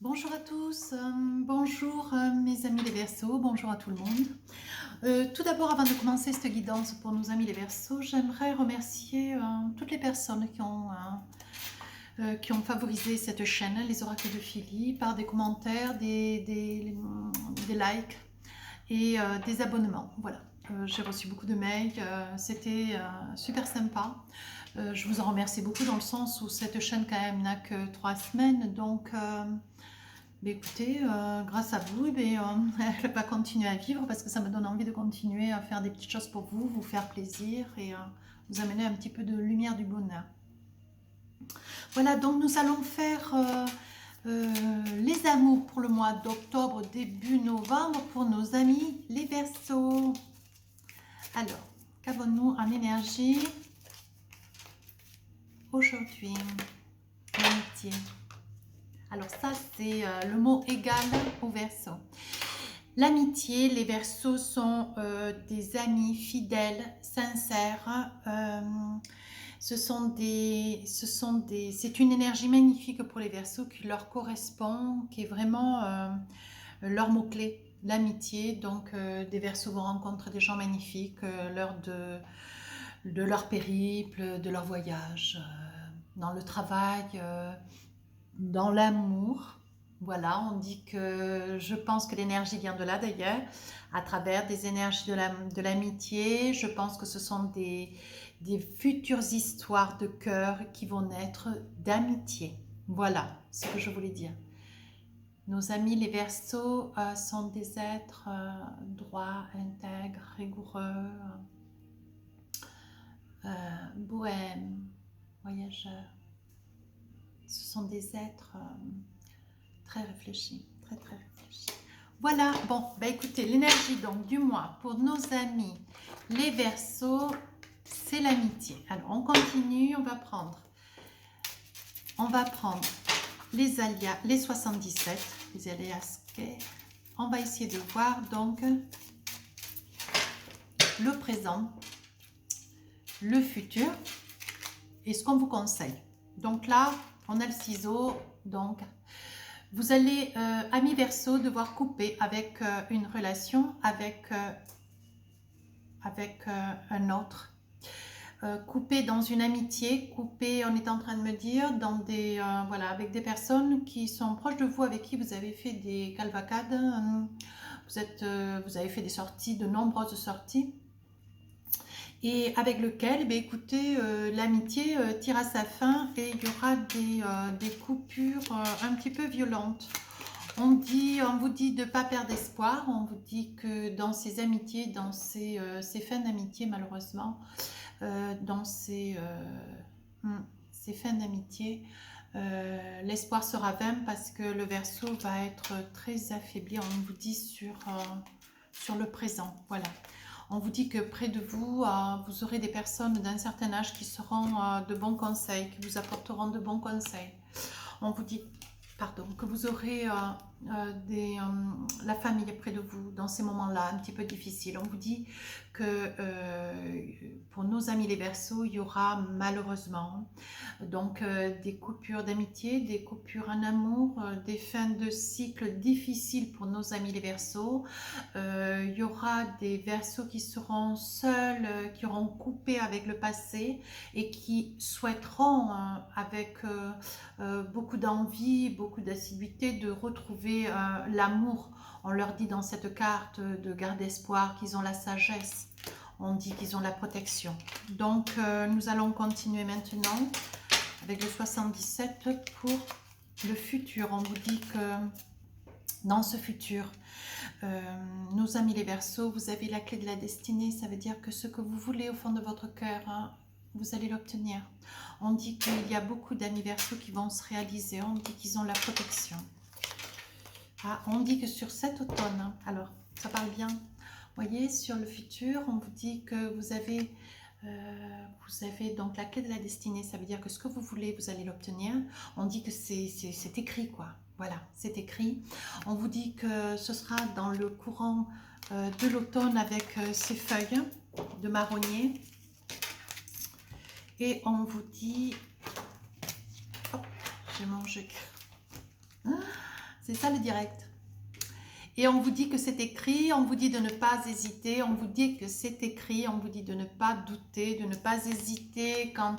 Bonjour à tous, bonjour mes amis les Verseaux, bonjour à tout le monde. Tout d'abord, avant de commencer cette guidance pour nos amis les Verseaux, j'aimerais remercier toutes les personnes qui ont favorisé cette chaîne, les oracles de Philly, par des commentaires, des likes et des abonnements. Voilà, j'ai reçu beaucoup de mails, c'était super sympa. Je vous en remercie beaucoup dans le sens où cette chaîne quand même n'a que 3 semaines, donc écoutez, grâce à vous, elle va continuer à vivre parce que ça me donne envie de continuer à faire des petites choses pour vous, vous faire plaisir et vous amener un petit peu de lumière du bonheur. Voilà, donc nous allons faire les amours pour le mois d'octobre, début novembre pour nos amis les Verseaux. Alors, qu'avons-nous en énergie aujourd'hui? L'amitié. Alors ça, c'est le mot égal au Verseau. L'amitié, les Verseaux sont des amis fidèles, sincères. C'est une énergie magnifique pour les Verseaux qui leur correspond, qui est vraiment leur mot-clé, l'amitié. Donc des Verseaux vont rencontrer des gens magnifiques lors de leur périple, de leur voyage, dans le travail, dans l'amour. Voilà, on dit que je pense que l'énergie vient de là d'ailleurs, à travers des énergies de l'amitié. Je pense que ce sont des futures histoires de cœur qui vont naître d'amitié. Voilà ce que je voulais dire. Nos amis les Verseaux sont des êtres droits, intègres, rigoureux, bohèmes, voyageurs. Ce sont des êtres très réfléchis, très réfléchis. Voilà, bon, bah écoutez, l'énergie donc du mois pour nos amis les Verseaux, c'est l'amitié. Alors on continue, on va prendre les alias, les 77, les alias. On va essayer de voir donc le présent, le futur et ce qu'on vous conseille. Donc là, on a le ciseau, donc vous allez, amis Verseau, devoir couper avec une relation, avec un autre. Couper dans une amitié, couper, on est en train de me dire, dans des, voilà, avec des personnes qui sont proches de vous, avec qui vous avez fait des calvacades, vous avez fait des sorties, de nombreuses sorties, et avec lequel, ben, écoutez, l'amitié tire à sa fin et il y aura des coupures un petit peu violentes. On vous dit de ne pas perdre espoir, on vous dit que dans ces amitiés, dans ces fins d'amitié malheureusement, dans ces fins d'amitié, l'espoir sera vain parce que le Verseau va être très affaibli, on vous dit sur le présent, voilà. On vous dit que près de vous, vous aurez des personnes d'un certain âge qui seront de bons conseils, qui vous apporteront de bons conseils. On vous dit que vous aurez la famille près de vous dans ces moments-là un petit peu difficiles. On vous dit que pour nos amis les Verseaux, il y aura malheureusement donc des coupures d'amitié, des coupures en amour, des fins de cycle difficiles pour nos amis les Verseaux. Il y aura des Verseaux qui seront seuls, qui auront coupé avec le passé et qui souhaiteront avec beaucoup d'envie, beaucoup d'assiduité de retrouver l'amour. On leur dit dans cette carte de garde espoir qu'ils ont la sagesse, on dit qu'ils ont la protection. Donc nous allons continuer maintenant avec le 77 pour le futur. On vous dit que dans ce futur, nos amis les Verseaux, vous avez la clé de la destinée. Ça veut dire que ce que vous voulez au fond de votre cœur, vous allez l'obtenir. On dit qu'il y a beaucoup d'amis Verseaux qui vont se réaliser. On dit qu'ils ont la protection. On dit que sur cet automne, alors ça parle bien, vous voyez, sur le futur, on vous dit que vous avez donc la clé de la destinée. Ça veut dire que ce que vous voulez, vous allez l'obtenir. On dit que c'est écrit, quoi. Voilà, c'est écrit. On vous dit que ce sera dans le courant de l'automne avec ces feuilles de marronnier. Et on vous dit... Oh, j'ai mangé. C'est ça le direct. Et on vous dit que c'est écrit, on vous dit de ne pas hésiter, on vous dit que c'est écrit, on vous dit de ne pas douter, de ne pas hésiter quant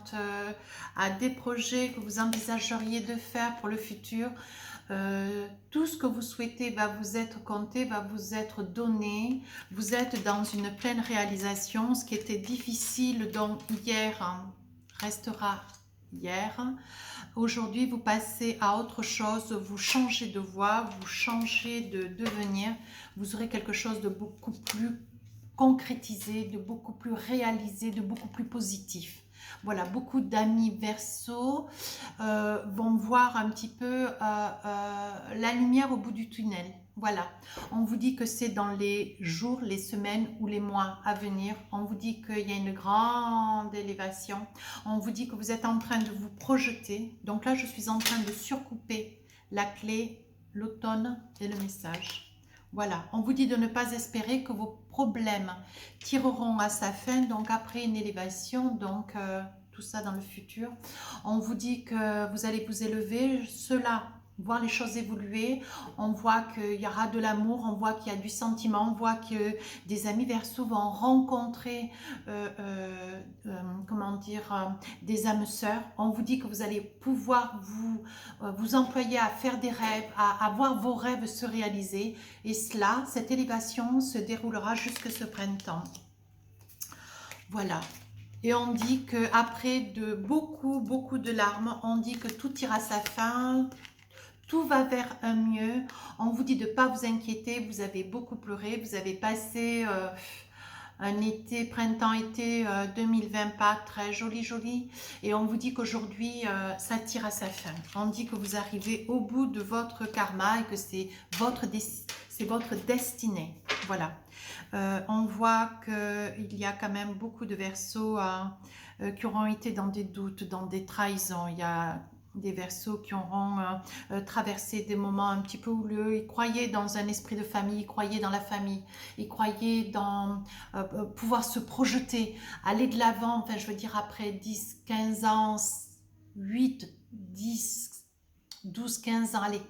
à des projets que vous envisageriez de faire pour le futur. Tout ce que vous souhaitez va vous être compté, va vous être donné. Vous êtes dans une pleine réalisation. Ce qui était difficile donc hier restera hier. Aujourd'hui, vous passez à autre chose, vous changez de voie, vous changez de devenir. Vous aurez quelque chose de beaucoup plus concrétisé, de beaucoup plus réalisé, de beaucoup plus positif. Voilà, beaucoup d'amis Verseau vont voir un petit peu la lumière au bout du tunnel. Voilà, on vous dit que c'est dans les jours, les semaines ou les mois à venir. On vous dit qu'il y a une grande élévation. On vous dit que vous êtes en train de vous projeter. Donc là, je suis en train de surcouper la clé, l'automne et le message. Voilà, on vous dit de ne pas espérer que vos problèmes tireront à sa fin, donc après une élévation, donc tout ça dans le futur. On vous dit que vous allez vous élever, cela, voir les choses évoluer. On voit qu'il y aura de l'amour, on voit qu'il y a du sentiment, on voit que des amis Verseau vont rencontrer, comment dire, des âmes sœurs. On vous dit que vous allez pouvoir vous employer à faire des rêves, à voir vos rêves se réaliser. Et cela, cette élévation se déroulera jusque ce printemps. Voilà. Et on dit qu'après de beaucoup de larmes, on dit que tout ira à sa fin, tout va vers un mieux. On vous dit de ne pas vous inquiéter, vous avez beaucoup pleuré, vous avez passé un été, printemps-été 2020 pas très joli. Et on vous dit qu'aujourd'hui, ça tire à sa fin. On dit que vous arrivez au bout de votre karma et que c'est votre destinée. Voilà. On voit qu'il y a quand même beaucoup de Verseaux qui auront été dans des doutes, dans des trahisons. Il y a des Verseaux qui auront traversé des moments un petit peu houleux. Ils croyaient dans un esprit de famille, ils croyaient dans la famille, ils croyaient dans pouvoir se projeter, aller de l'avant. Enfin, je veux dire, après 10, 15 ans, 8, 10, 12, 15 ans, allez.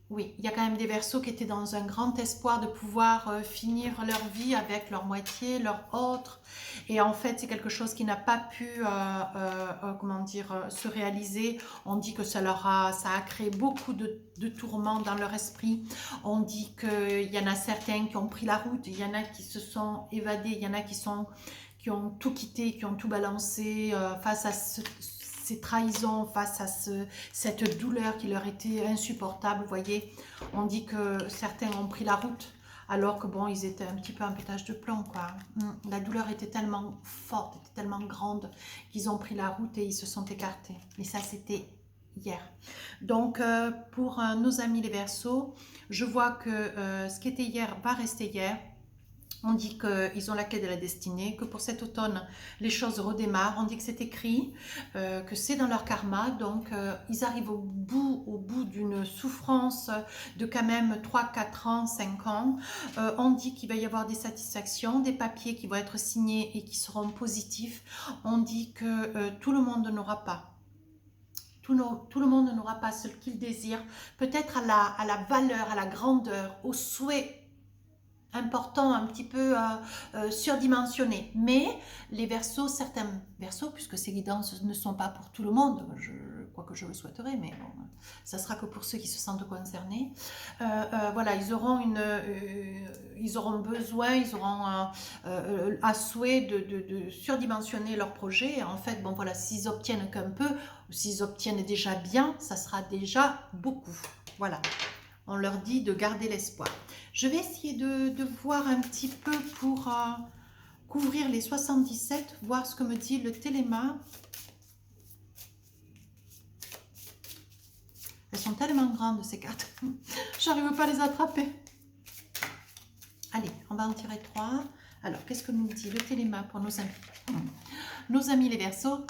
Oui, il y a quand même des Verseaux qui étaient dans un grand espoir de pouvoir finir leur vie avec leur moitié, leur autre. Et en fait, c'est quelque chose qui n'a pas pu, comment dire, se réaliser. On dit que ça a créé beaucoup de tourments dans leur esprit. On dit qu'il y en a certains qui ont pris la route, il y en a qui se sont évadés, il y en a qui ont tout quitté, qui ont tout balancé face à ces trahisons, face à cette douleur qui leur était insupportable. Vous voyez, on dit que certains ont pris la route alors que bon, ils étaient un petit peu en pétage de plomb, quoi. La douleur était tellement forte, était tellement grande qu'ils ont pris la route et ils se sont écartés. Et ça, c'était hier. Donc, pour nos amis les Verseaux, je vois que ce qui était hier va rester hier. On dit qu'ils ont la clé de la destinée, que pour cet automne, les choses redémarrent. On dit que c'est écrit, que c'est dans leur karma. Donc, ils arrivent au bout d'une souffrance de quand même 3, 4 ans, 5 ans. On dit qu'il va y avoir des satisfactions, des papiers qui vont être signés et qui seront positifs. On dit que tout le monde n'aura pas. Tout le monde n'aura pas ce qu'il désire. Peut-être à la valeur, à la grandeur, au souhait important, un petit peu surdimensionné. Mais les Verseaux, certains Verseaux, puisque ces guidances ne sont pas pour tout le monde, quoique je le souhaiterais, mais bon, ça sera que pour ceux qui se sentent concernés. Voilà, ils auront besoin, ils auront à souhait de surdimensionner leur projet. Et en fait, bon voilà, s'ils obtiennent qu'un peu, ou s'ils obtiennent déjà bien, ça sera déjà beaucoup. Voilà. On leur dit de garder l'espoir. Je vais essayer de voir un petit peu pour couvrir les 77, voir ce que me dit le téléma. Elles sont tellement grandes ces cartes. J'arrive pas à les attraper. Allez, on va en tirer 3. Alors, qu'est-ce que nous dit le téléma pour nos amis? Nos amis les Verseaux,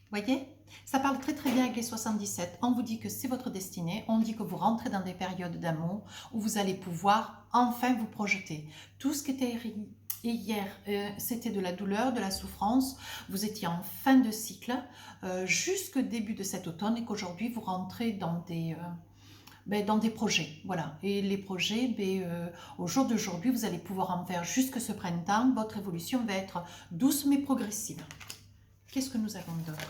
voyez, Ça parle très très bien avec les 77. On vous dit que c'est votre destinée. On dit que vous rentrez dans des périodes d'amour où vous allez pouvoir enfin vous projeter. Tout ce qui était hier, c'était de la douleur, de la souffrance. Vous étiez en fin de cycle jusqu'au début de cet automne et qu'aujourd'hui vous rentrez dans des projets. Voilà. Et les projets, au jour d'aujourd'hui, vous allez pouvoir en faire jusque ce printemps. Votre évolution va être douce mais progressive. Qu'est-ce que nous avons d'autre?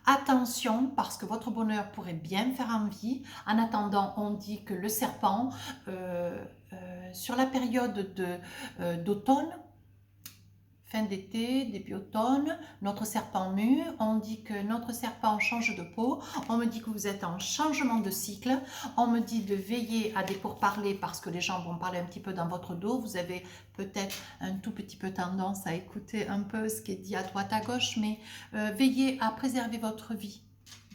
Attention, parce que votre bonheur pourrait bien faire envie. En attendant, on dit que le serpent, sur la période d'automne, fin d'été, début automne, notre serpent mue, on dit que notre serpent change de peau, on me dit que vous êtes en changement de cycle, on me dit de veiller à des pourparlers parce que les gens vont parler un petit peu dans votre dos, vous avez peut-être un tout petit peu tendance à écouter un peu ce qui est dit à droite à gauche, mais veillez à préserver votre vie.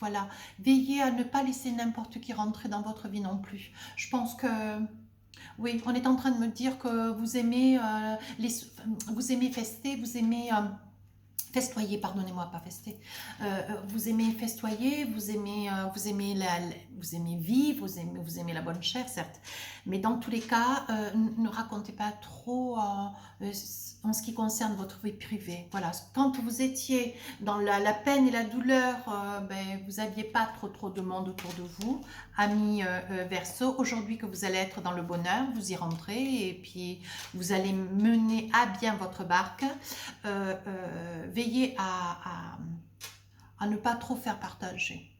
Voilà, veillez à ne pas laisser n'importe qui rentrer dans votre vie non plus. Je pense que... Oui, on est en train de me dire que vous aimez, vous aimez fester, vous aimez festoyer, pardonnez-moi, pas fester. Vous aimez festoyer, vous aimez vivre, vous aimez la bonne chair, certes. Mais dans tous les cas, ne racontez pas trop en ce qui concerne votre vie privée. Voilà, quand vous étiez dans la peine et la douleur, vous n'aviez pas trop de monde autour de vous, amis Verseau. Aujourd'hui que vous allez être dans le bonheur, vous y rentrez et puis vous allez mener à bien votre barque. Veillez à ne pas trop faire partager.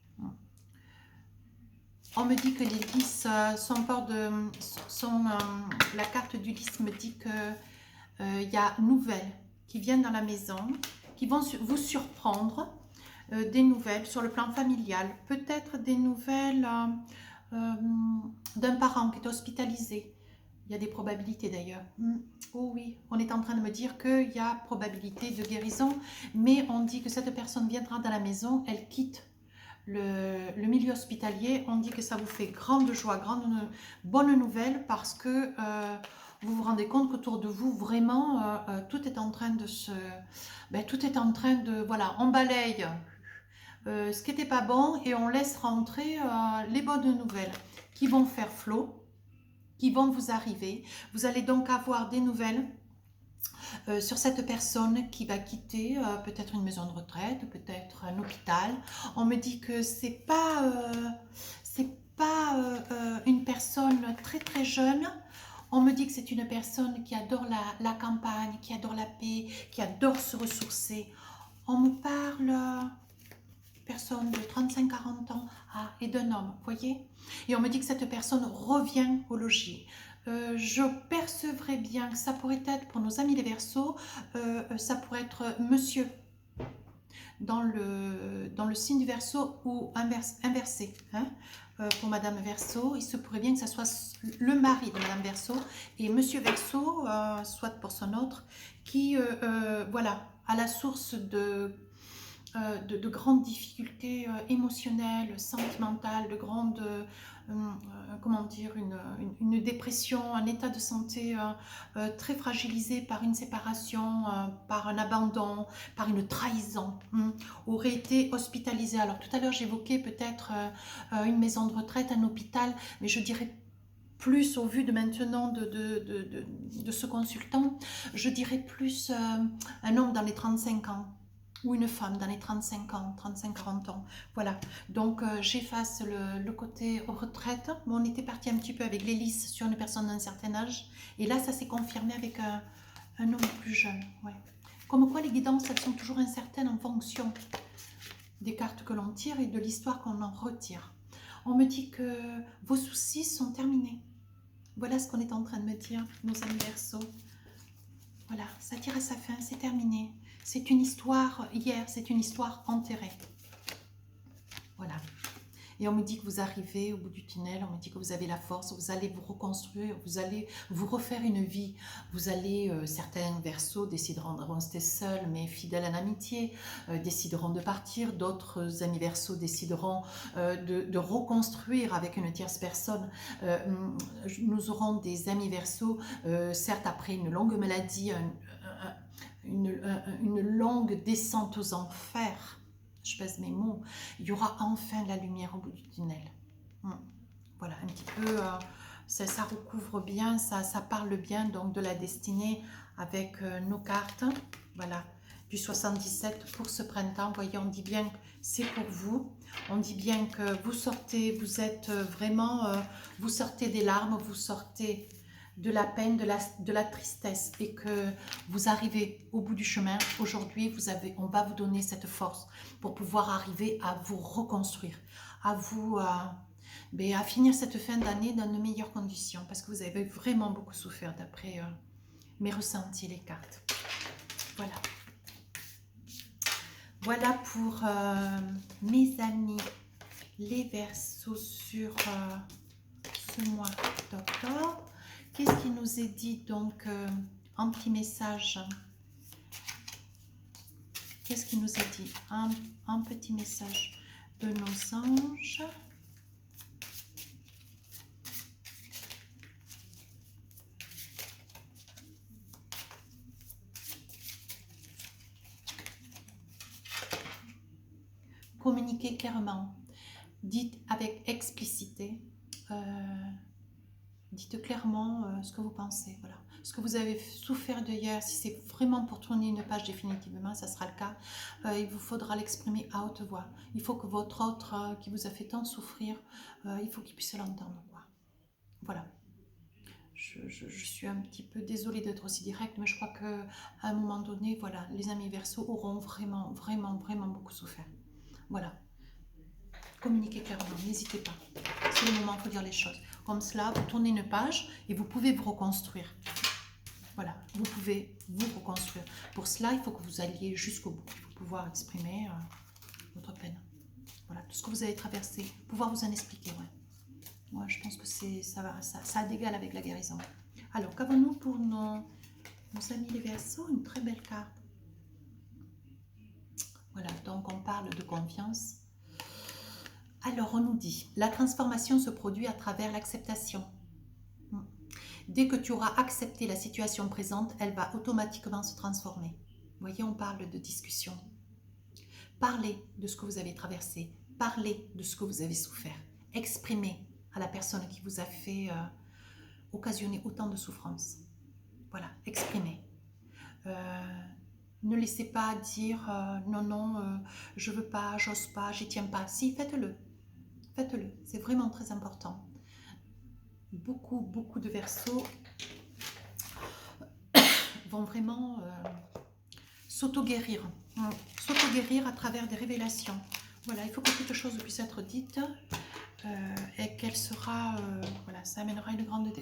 On me dit que les lys la carte du lys me dit que y a nouvelles qui viennent dans la maison, qui vont vous surprendre, des nouvelles sur le plan familial, peut-être des nouvelles d'un parent qui est hospitalisé. Il y a des probabilités d'ailleurs. Oh oui, on est en train de me dire qu'il y a probabilité de guérison, mais on dit que cette personne viendra dans la maison, elle quitte le milieu hospitalier. On dit que ça vous fait grande joie, bonne nouvelle, parce que vous vous rendez compte qu'autour de vous, vraiment, tout est en train de voilà, on balaye ce qui n'était pas bon et on laisse rentrer les bonnes nouvelles qui vont faire flot, qui vont vous arriver. Vous allez donc avoir des nouvelles sur cette personne qui va quitter peut-être une maison de retraite, peut-être un hôpital. On me dit que c'est pas une personne très jeune. On me dit que c'est une personne qui adore la campagne, qui adore la paix, qui adore se ressourcer. On me parle personne de 35-40 ans et d'un homme, voyez. Et on me dit que cette personne revient au logis. Je percevrais bien que ça pourrait être, pour nos amis les Verseaux, ça pourrait être monsieur dans le signe du Verseau ou inversé. Hein. Pour Madame Verseau, il se pourrait bien que ça soit le mari de Madame Verseau et Monsieur Verseau, soit pour son autre, qui voilà, à la source de grandes difficultés émotionnelles, sentimentales, de grandes, comment dire, une dépression, un état de santé très fragilisé par une séparation, par un abandon, par une trahison, aurait été hospitalisé. Alors tout à l'heure j'évoquais peut-être une maison de retraite, un hôpital, mais je dirais plus au vu de maintenant de ce consultant, je dirais plus un homme dans les 35 ans. Ou une femme dans les 35 ans, 35-40 ans. Voilà, donc j'efface le côté retraite. Mais on était parti un petit peu avec l'hélice sur une personne d'un certain âge. Et là, ça s'est confirmé avec un homme plus jeune. Ouais. Comme quoi, les guidances, elles sont toujours incertaines en fonction des cartes que l'on tire et de l'histoire qu'on en retire. On me dit que vos soucis sont terminés. Voilà ce qu'on est en train de me dire, nos amis Verseaux. Voilà, ça tire à sa fin, c'est terminé. C'est une histoire, hier, c'est une histoire enterrée. Voilà. Et on me dit que vous arrivez au bout du tunnel, on me dit que vous avez la force, vous allez vous reconstruire, vous allez vous refaire une vie. Vous allez, certains Verseaux décideront de rester seuls, mais fidèles en amitié, décideront de partir. D'autres amis Verseaux décideront de reconstruire avec une tierce personne. Nous aurons des amis Verseaux, certes après une longue maladie, une longue descente aux enfers, je pèse mes mots, il y aura enfin la lumière au bout du tunnel. Voilà, un petit peu, ça recouvre bien, ça parle bien donc de la destinée avec nos cartes, voilà, du 77 pour ce printemps. Vous voyez, on dit bien que c'est pour vous, on dit bien que vous sortez, vous êtes vraiment, vous sortez des larmes, vous sortez de la peine, de la tristesse et que vous arrivez au bout du chemin. Aujourd'hui, on va vous donner cette force pour pouvoir arriver à vous reconstruire, à vous... à finir cette fin d'année dans de meilleures conditions parce que vous avez vraiment beaucoup souffert d'après mes ressentis, les cartes. Voilà. Voilà pour mes amis les Verseaux sur ce mois d'octobre. Qu'est-ce qui nous est dit donc en petit message? Qu'est-ce qui nous est dit un petit message de nos anges? Communiquez clairement, dites avec explicité, dites clairement ce que vous pensez, voilà. Ce que vous avez souffert de hier, si c'est vraiment pour tourner une page définitivement, ça sera le cas, il vous faudra l'exprimer à haute voix. Il faut que votre autre qui vous a fait tant souffrir, il faut qu'il puisse l'entendre, quoi. Voilà. Je suis un petit peu désolée d'être aussi directe, mais je crois qu'à un moment donné, voilà, les amis Verseaux auront vraiment, vraiment, vraiment beaucoup souffert. Voilà. Communiquez clairement, n'hésitez pas. C'est le moment pour dire les choses. Comme cela, vous tournez une page et vous pouvez vous reconstruire. Voilà, vous pouvez vous reconstruire. Pour cela, il faut que vous alliez jusqu'au bout. Il faut pouvoir exprimer votre peine. Voilà, tout ce que vous avez traversé, pouvoir vous en expliquer. Ouais. Moi, je pense que ça a d'égal avec la guérison. Alors, qu'avons-nous pour nos amis les Verseaux? Une très belle carte. Voilà, donc on parle de confiance. Alors, on nous dit, la transformation se produit à travers l'acceptation. Dès que tu auras accepté la situation présente, elle va automatiquement se transformer. Vous voyez, on parle de discussion. Parlez de ce que vous avez traversé. Parlez de ce que vous avez souffert. Exprimez à la personne qui vous a fait occasionner autant de souffrance. Voilà, exprimez. Ne laissez pas dire non, non, je veux pas, j'ose pas, j'y tiens pas. Si, faites-le. Faites-le. C'est vraiment très important. Beaucoup de Verseaux vont vraiment s'auto-guérir. S'auto-guérir à travers des révélations. Voilà, il faut que quelque chose puisse être dite et qu'elle sera, voilà, ça amènera une grande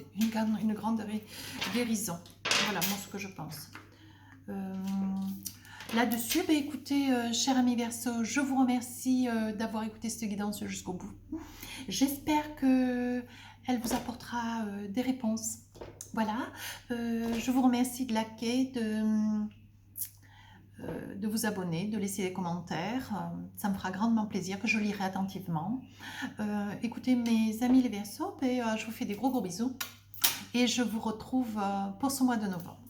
guérison. Voilà, moi ce que je pense. Là-dessus, bah, écoutez, chers amis Verseaux, je vous remercie d'avoir écouté cette guidance jusqu'au bout. J'espère que elle vous apportera des réponses. Voilà, je vous remercie de liker, de vous abonner, de laisser des commentaires. Ça me fera grandement plaisir, que je lirai attentivement. Écoutez, mes amis les Verseaux, je vous fais des gros bisous et je vous retrouve pour ce mois de novembre.